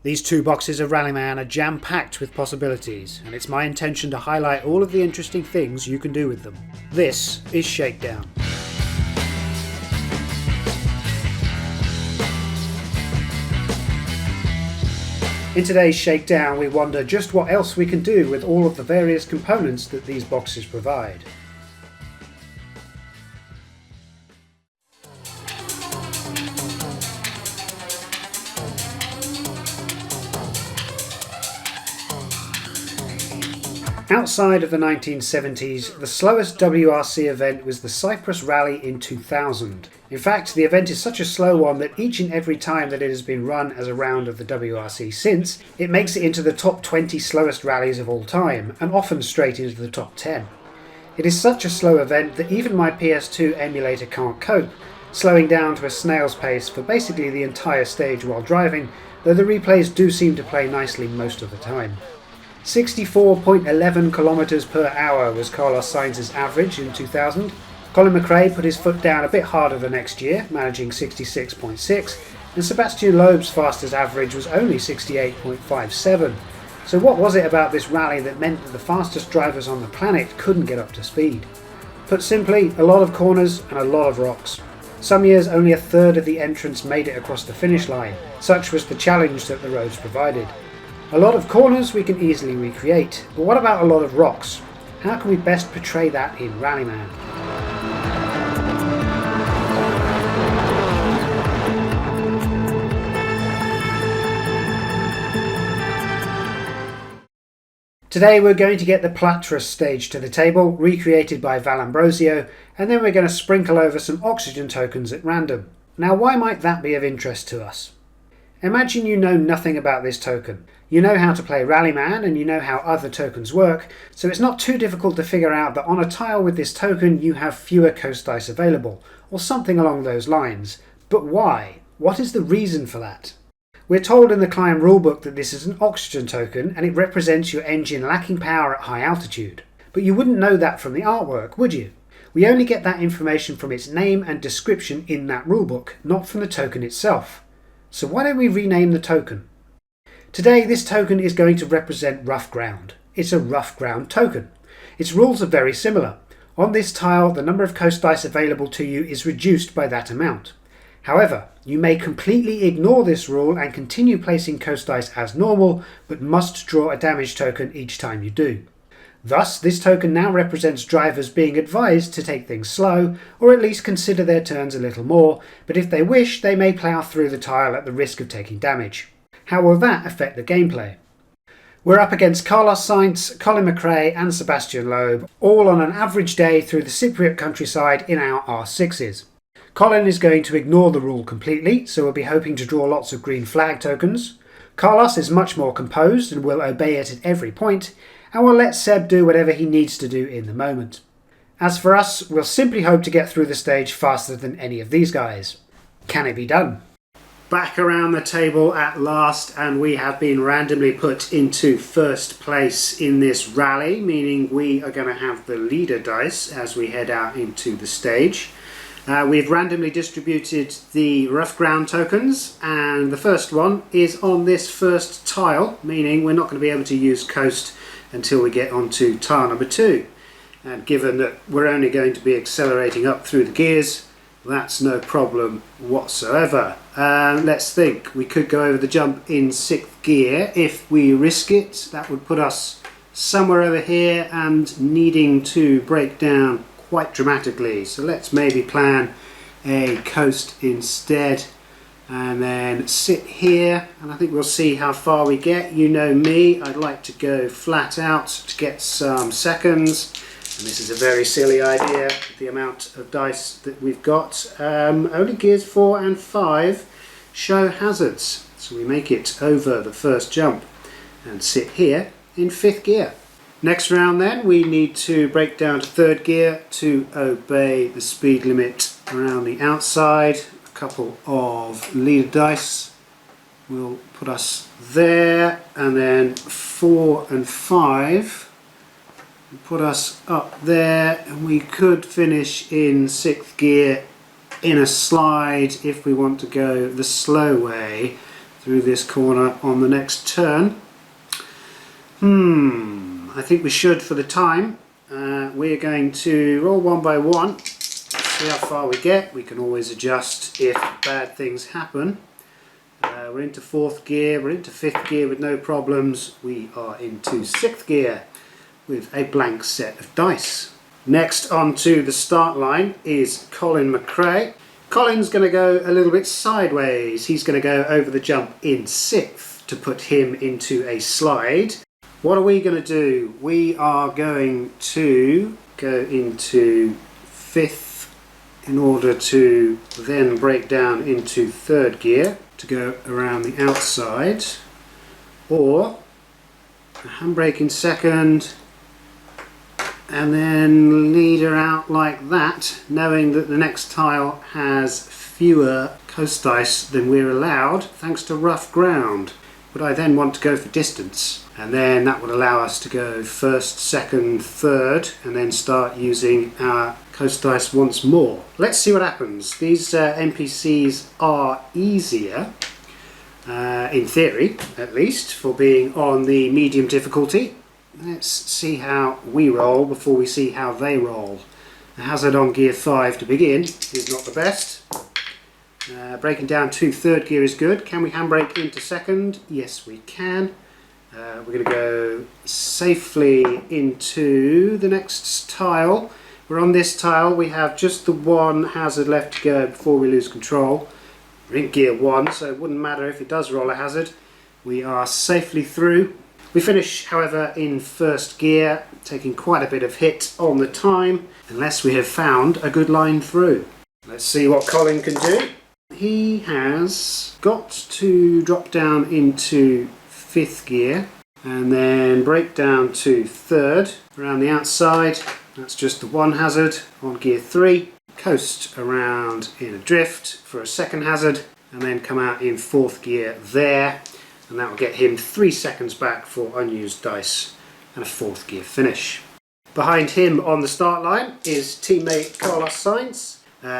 These two boxes of Rallyman are jam-packed with possibilities, and it's my intention to highlight all of the interesting things you can do with them. This is Shakedown. In today's Shakedown, we wonder just what else we can do with all of the various components that these boxes provide. Outside of the 1970s, the slowest WRC event was the Cyprus Rally in 2000. In fact, the event is such a slow one that each and every time that it has been run as a round of the WRC since, it makes it into the top 20 slowest rallies of all time, and often straight into the top 10. It is such a slow event that even my PS2 emulator can't cope, slowing down to a snail's pace for basically the entire stage while driving, though the replays do seem to play nicely most of the time. 64.11 km per hour was Carlos Sainz's average in 2000. Colin McRae put his foot down a bit harder the next year, managing 66.6, and Sebastian Loeb's fastest average was only 68.57. So what was it about this rally that meant that the fastest drivers on the planet couldn't get up to speed? Put simply, a lot of corners and a lot of rocks. Some years only a third of the entrants made it across the finish line. Such was the challenge that the roads provided. A lot of corners we can easily recreate, but what about a lot of rocks? How can we best portray that in Rallyman? Today we're going to get the Platras stage to the table, recreated by Vallambrosio, and then we're going to sprinkle over some oxygen tokens at random. Now why might that be of interest to us? Imagine you know nothing about this token. You know how to play Rallyman and you know how other tokens work, so it's not too difficult to figure out that on a tile with this token you have fewer coast dice available, or something along those lines. But why? What is the reason for that? We're told in the Climb rulebook that this is an oxygen token and it represents your engine lacking power at high altitude. But you wouldn't know that from the artwork, would you? We only get that information from its name and description in that rulebook, not from the token itself. So why don't we rename the token? Today this token is going to represent rough ground. It's a rough ground token. Its rules are very similar. On this tile, the number of coast dice available to you is reduced by that amount. However, you may completely ignore this rule and continue placing coast dice as normal, but must draw a damage token each time you do. Thus, this token now represents drivers being advised to take things slow, or at least consider their turns a little more, but if they wish, they may plough through the tile at the risk of taking damage. How will that affect the gameplay? We're up against Carlos Sainz, Colin McRae and Sebastian Loeb, all on an average day through the Cypriot countryside in our R6s. Colin is going to ignore the rule completely, so we'll be hoping to draw lots of green flag tokens. Carlos is much more composed and will obey it at every point, and we'll let Seb do whatever he needs to do in the moment. As for us, we'll simply hope to get through the stage faster than any of these guys. Can it be done? Back around the table at last, and we have been randomly put into first place in this rally, meaning we are going to have the leader dice as we head out into the stage. We've randomly distributed the rough ground tokens, and the first one is on this first tile, meaning we're not going to be able to use coast until we get onto tile number 2. And given that we're only going to be accelerating up through the gears, that's no problem whatsoever. Let's think. We could go over the jump in 6th gear if we risk it. That would put us somewhere over here and needing to break down quite dramatically. So let's maybe plan a coast instead and then sit here, and I think we'll see how far we get. You know me, I'd like to go flat out to get some seconds. And this is a very silly idea, the amount of dice that we've got. Only gears 4 and 5 show hazards. So we make it over the first jump and sit here in 5th gear. Next round then, we need to break down to 3rd gear to obey the speed limit around the outside. A couple of leader dice will put us there, and then 4 and 5 put us up there, and we could finish in 6th gear in a slide if we want to go the slow way through this corner on the next turn. I think we should for the time. We're going to roll one by one, see how far we get. We can always adjust if bad things happen. We're into 4th gear, we're into 5th gear with no problems. We are into 6th gear with a blank set of dice. Next onto the start line is Colin McRae. Colin's going to go a little bit sideways. He's going to go over the jump in 6th to put him into a slide. What are we going to do? We are going to go into 5th in order to then break down into 3rd gear to go around the outside, or a handbrake in 2nd and then leader out like that, knowing that the next tile has fewer coast dice than we're allowed thanks to rough ground. But I then want to go for distance, and then that would allow us to go 1st, 2nd, 3rd, and then start using our coast dice once more. Let's see what happens. These NPCs are easier, in theory at least, for being on the medium difficulty. Let's see how we roll before we see how they roll. A hazard on gear 5 to begin is not the best. Breaking down to 3rd gear is good. Can we handbrake into 2nd? Yes, we can. We're going to go safely into the next tile. We're on this tile. We have just the one hazard left to go before we lose control. We're in gear 1, so it wouldn't matter if it does roll a hazard. We are safely through. We finish, however, in 1st gear, taking quite a bit of hit on the time, unless we have found a good line through. Let's see what Colin can do. He has got to drop down into 5th gear and then break down to 3rd around the outside. That's just the one hazard on gear 3. Coast around in a drift for a 2nd hazard and then come out in 4th gear there, and that will get him 3 seconds back for unused dice and a 4th gear finish. Behind him on the start line is teammate Carlos Sainz.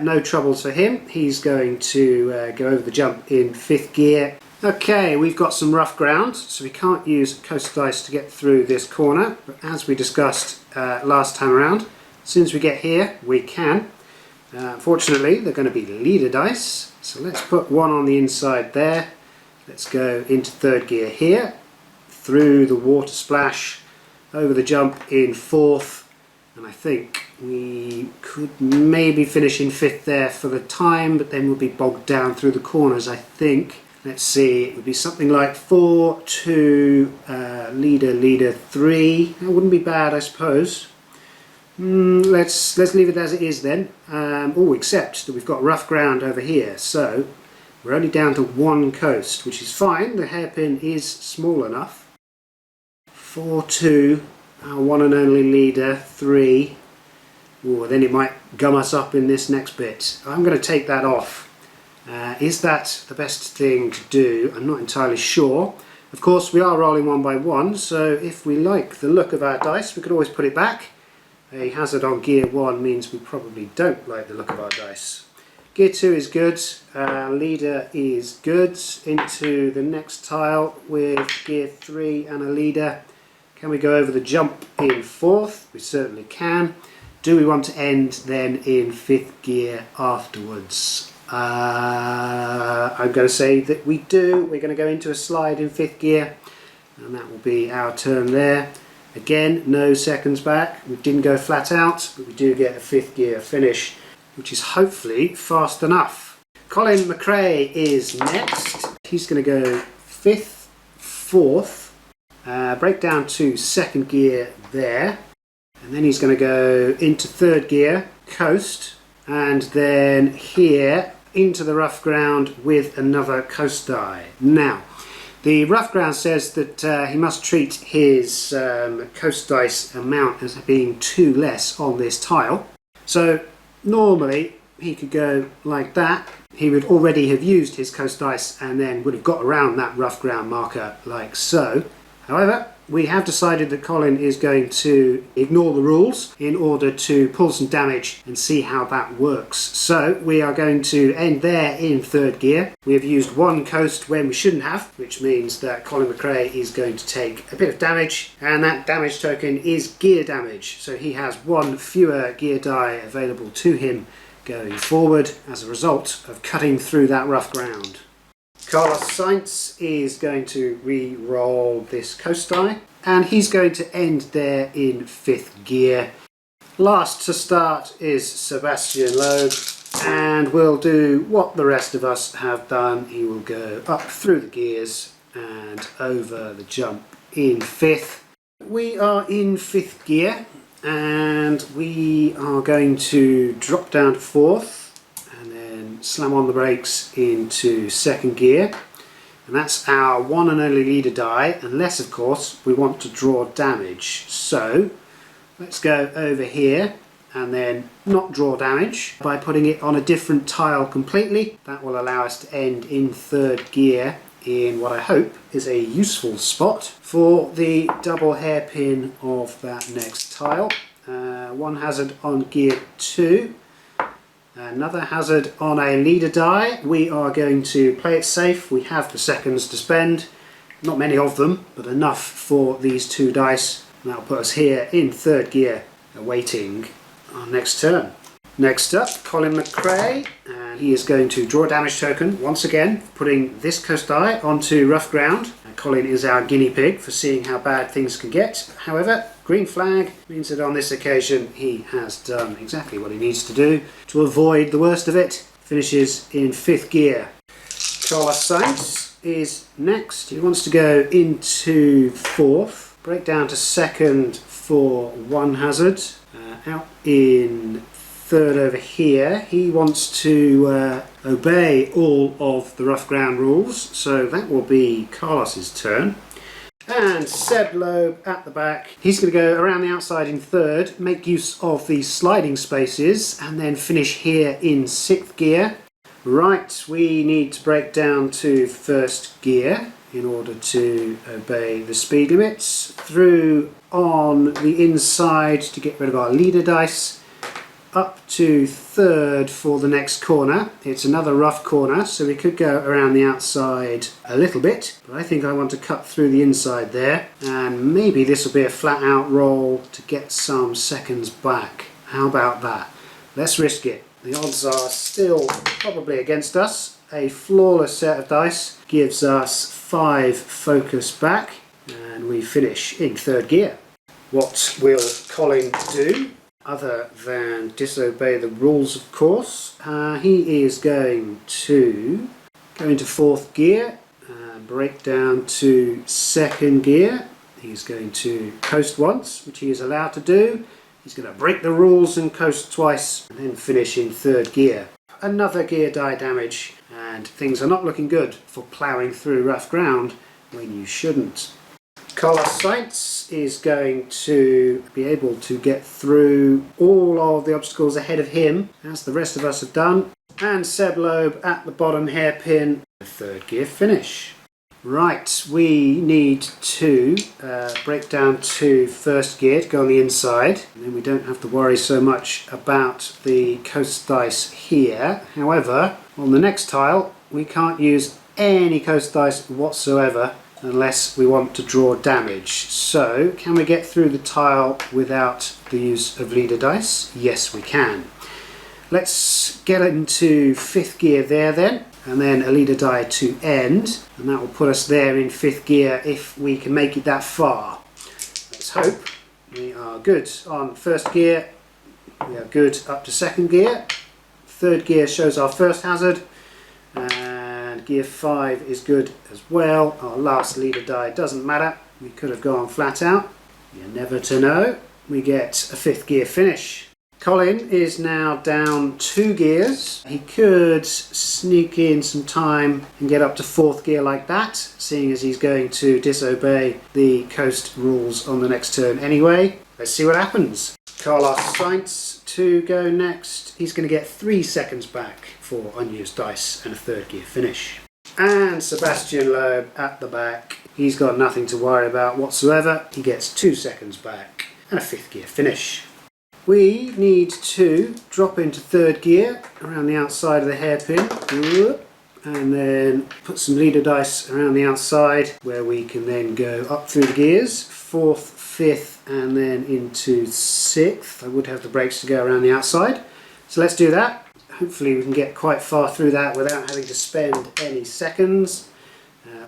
No troubles for him. He's going to go over the jump in 5th gear. Okay, we've got some rough ground, so we can't use coast dice to get through this corner, but as we discussed last time around, as soon as we get here we can. Fortunately, they're going to be leader dice, so let's put one on the inside there. Let's go into 3rd gear here, through the water splash, over the jump in 4th, and I think we could maybe finish in 5th there for the time, but then we'll be bogged down through the corners, I think. Let's see, it would be something like 4, 2, leader, 3. That wouldn't be bad, I suppose. Let's leave it as it is then. Except that we've got rough ground over here, so we're only down to 1 coast, which is fine. The hairpin is small enough. 4, 2, our one and only leader, 3. Then it might gum us up in this next bit. I'm going to take that off. Is that the best thing to do? I'm not entirely sure. Of course, we are rolling one by one, so if we like the look of our dice, we could always put it back. A hazard on gear 1 means we probably don't like the look of our dice. Gear 2 is good, leader is good. Into the next tile with gear 3 and a leader. Can we go over the jump in 4th? We certainly can. Do we want to end then in 5th gear afterwards? I'm going to say that we do. We're going to go into a slide in 5th gear, and that will be our turn there. Again, no seconds back. We didn't go flat out, but we do get a 5th gear finish, which is hopefully fast enough. Colin McRae is next. He's going to go 5th, 4th, break down to 2nd gear there, and then he's going to go into 3rd gear, coast, and then here into the rough ground with another coast die. Now, the rough ground says that he must treat his coast dice amount as being 2 less on this tile. So normally he could go like that. He would already have used his coast dice and then would have got around that rough ground marker like so. However, we have decided that Colin is going to ignore the rules in order to pull some damage and see how that works. So we are going to end there in third gear. We have used one coast when we shouldn't have, which means that Colin McRae is going to take a bit of damage, and that damage token is gear damage. So he has one fewer gear die available to him going forward as a result of cutting through that rough ground. Carlos Sainz is going to re-roll this coast die, and he's going to end there in fifth gear. Last to start is Sebastian Loeb, and we'll do what the rest of us have done. He will go up through the gears and over the jump in fifth. We are in fifth gear, and we are going to drop down to fourth, and then slam on the brakes into second gear, and that's our one and only leader die, unless of course we want to draw damage. So let's go over here and then not draw damage by putting it on a different tile completely. That will allow us to end in third gear in what I hope is a useful spot for the double hairpin of that next tile. One hazard on gear 2. Another hazard on a leader die. We are going to play it safe. We have the seconds to spend. Not many of them, but enough for these two dice. And that'll put us here in third gear, awaiting our next turn. Next up, Colin McRae, and he is going to draw a damage token once again, putting this coast die onto rough ground. And Colin is our guinea pig for seeing how bad things can get. However, green flag means that on this occasion he has done exactly what he needs to do to avoid the worst of it. Finishes in fifth gear. Carlos Sainz is next. He wants to go into fourth, break down to second for one hazard, out in third over here. He wants to obey all of the rough ground rules, so that will be Carlos's turn. And Seb Loeb at the back. He's going to go around the outside in third, make use of these sliding spaces, and then finish here in sixth gear. Right, we need to break down to first gear in order to obey the speed limits. Through on the inside to get rid of our leader dice. Up to third for the next corner. It's another rough corner, so we could go around the outside a little bit, but I think I want to cut through the inside there, and maybe this will be a flat out roll to get some seconds back. How about that? Let's risk it. The odds are still probably against us. A flawless set of dice gives us 5 focus back, and we finish in third gear. What will Colin do? Other than disobey the rules, of course. He is going to go into fourth gear, break down to second gear. He's going to coast once, which he is allowed to do. He's going to break the rules and coast twice, and then finish in third gear. Another gear die damage, and things are not looking good for ploughing through rough ground when you shouldn't. Carlos Sainz is going to be able to get through all of the obstacles ahead of him, as the rest of us have done. And Seb Loeb at the bottom hairpin, third gear finish. Right, we need to break down to first gear to go on the inside, and then we don't have to worry so much about the coast dice here. However, on the next tile, we can't use any coast dice whatsoever unless we want to draw damage. So, can we get through the tile without the use of leader dice? Yes, we can. Let's get into fifth gear there then, and then a leader die to end, and that will put us there in fifth gear if we can make it that far. Let's hope. We are good on first gear, we are good up to second gear. Third gear shows our first hazard, and gear 5 is good as well. Our last leader die doesn't matter. We could have gone flat out. You're never to know. We get a fifth gear finish. Colin is now down 2 gears. He could sneak in some time and get up to fourth gear like that, seeing as he's going to disobey the coast rules on the next turn anyway. Let's see what happens. Carlos Sainz to go next. He's going to get 3 seconds back for unused dice and a third gear finish. And Sebastian Loeb at the back. He's got nothing to worry about whatsoever. He gets 2 seconds back and a 5th gear finish. We need to drop into 3rd gear around the outside of the hairpin, and then put some leader dice around the outside where we can then go up through the gears, 4th, 5th and then into 6th. I would have the brakes to go around the outside. So let's do that. Hopefully we can get quite far through that without having to spend any seconds.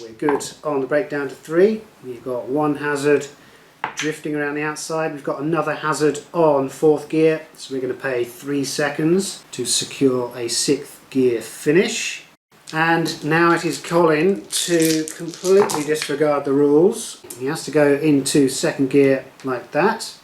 We're good on the brake down to 3. We've got 1 hazard drifting around the outside. We've got another hazard on 4th gear, so we're going to pay 3 seconds to secure a 6th gear finish. And now it is Colin to completely disregard the rules. He has to go into 2nd gear like that.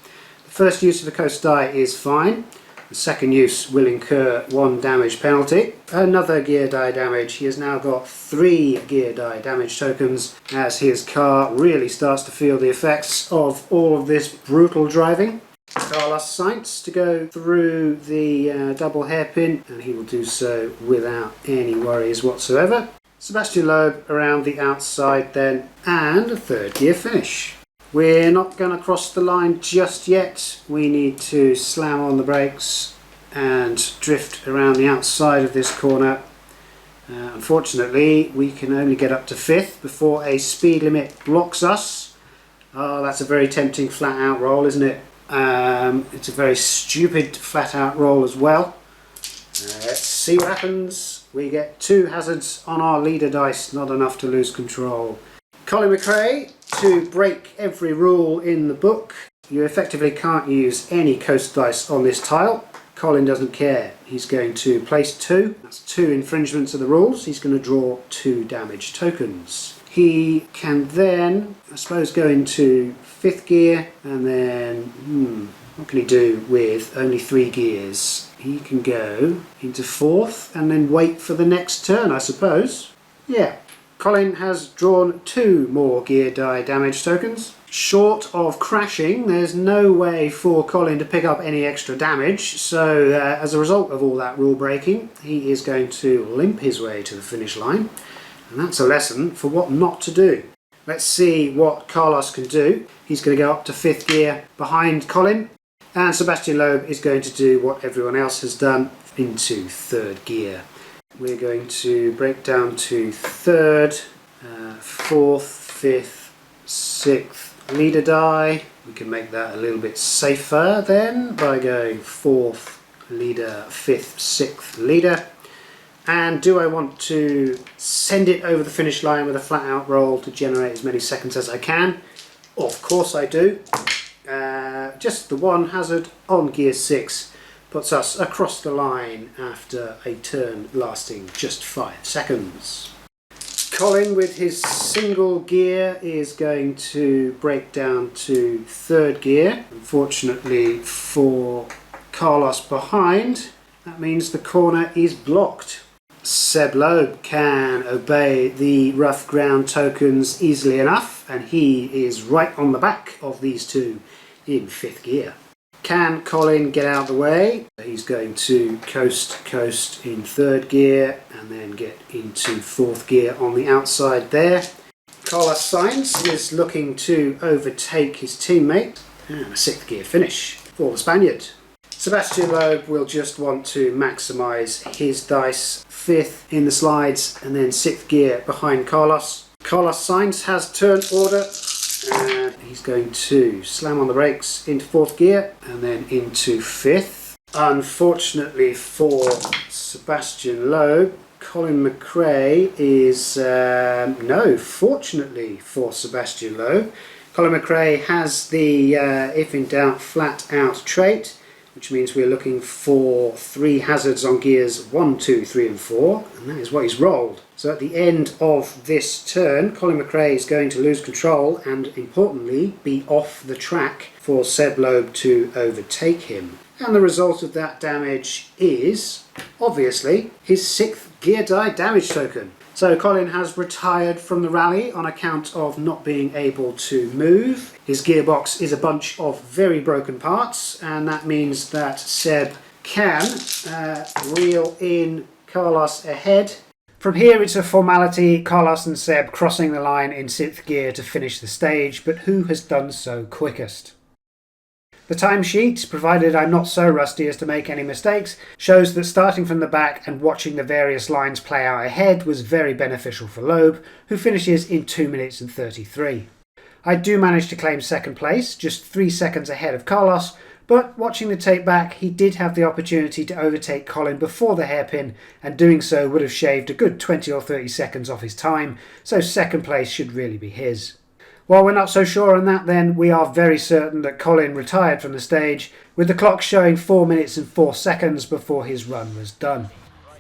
The first use of the coast die is fine. The second use will incur 1 damage penalty. Another gear die damage. He has now got 3 gear die damage tokens as his car really starts to feel the effects of all of this brutal driving. Carlos Sainz to go through the double hairpin, and he will do so without any worries whatsoever. Sebastian Loeb around the outside then, and a 3rd gear finish. We're not going to cross the line just yet. We need to slam on the brakes and drift around the outside of this corner. Unfortunately, we can only get up to 5th before a speed limit blocks us. Oh, that's a very tempting flat out roll, isn't it? It's a very stupid flat out roll as well. Let's see what happens. We get 2 hazards on our leader dice, not enough to lose control. Colin McRae to break every rule in the book. You effectively can't use any coast dice on this tile. Colin doesn't care. He's going to place 2. That's 2 infringements of the rules. He's going to draw 2 damage tokens. He can then, I suppose, go into 5th gear, and then, what can he do with only 3 gears? He can go into 4th and then wait for the next turn, I suppose. Yeah. Colin has drawn 2 more gear die damage tokens. Short of crashing, there's no way for Colin to pick up any extra damage, so as a result of all that rule breaking, he is going to limp his way to the finish line, and that's a lesson for what not to do. Let's see what Carlos can do. He's going to go up to 5th gear behind Colin, and Sebastian Loeb is going to do what everyone else has done, into 3rd gear. We're going to break down to 3rd, 4th, 5th, 6th leader die. We can make that a little bit safer then by going 4th leader, 5th, 6th leader. And do I want to send it over the finish line with a flat out roll to generate as many seconds as I can? Of course I do. Just the 1 hazard on gear 6 puts us across the line after a turn lasting just 5 seconds. Colin with his single gear is going to break down to 3rd gear. Unfortunately for Carlos behind, that means the corner is blocked. Seb Loeb can obey the rough ground tokens easily enough, and he is right on the back of these 2 in 5th gear. Can Colin get out of the way? He's going to coast in 3rd gear and then get into 4th gear on the outside there. Carlos Sainz is looking to overtake his teammate, and a 6th gear finish for the Spaniard. Sebastian Loeb will just want to maximise his dice, 5th in the slides and then 6th gear behind Carlos. Carlos Sainz has turn order, and he's going to slam on the brakes into 4th gear and then into 5th. Unfortunately for Sebastian Loeb, Colin McRae is... fortunately for Sebastian Loeb, Colin McRae has the if in doubt flat out trait, which means we're looking for 3 hazards on gears 1, 2, 3 and 4, and that is what he's rolled. So at the end of this turn, Colin McRae is going to lose control and, importantly, be off the track for Seb Loeb to overtake him. And the result of that damage is, obviously, his 6th gear die damage token. So Colin has retired from the rally on account of not being able to move. His gearbox is a bunch of very broken parts, and that means that Seb can reel in Carlos ahead. From here it's a formality, Carlos and Seb crossing the line in 6th gear to finish the stage, but who has done so quickest? The timesheet, provided I'm not so rusty as to make any mistakes, shows that starting from the back and watching the various lines play out ahead was very beneficial for Loeb, who finishes in 2 minutes and 33. I do manage to claim 2nd place, just 3 seconds ahead of Carlos, but watching the tape back, he did have the opportunity to overtake Colin before the hairpin, and doing so would have shaved a good 20 or 30 seconds off his time, so 2nd place should really be his. While we're not so sure on that then, we are very certain that Colin retired from the stage, with the clock showing 4 minutes and 4 seconds before his run was done.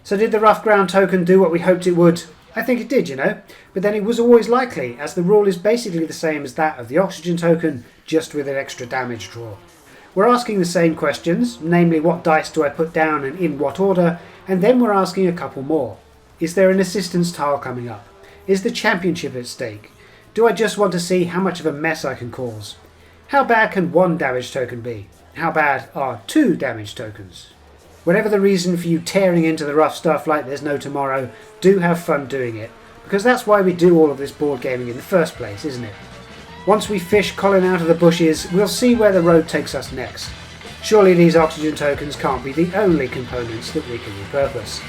So did the rough ground token do what we hoped it would? I think it did, you know, but then it was always likely, as the rule is basically the same as that of the oxygen token, just with an extra damage draw. We're asking the same questions, namely what dice do I put down and in what order, and then we're asking a couple more. Is there an assistance tile coming up? Is the championship at stake? Do I just want to see how much of a mess I can cause? How bad can 1 damage token be? How bad are 2 damage tokens? Whatever the reason for you tearing into the rough stuff like there's no tomorrow, do have fun doing it, because that's why we do all of this board gaming in the first place, isn't it? Once we fish Colin out of the bushes, we'll see where the road takes us next. Surely these oxygen tokens can't be the only components that we can repurpose.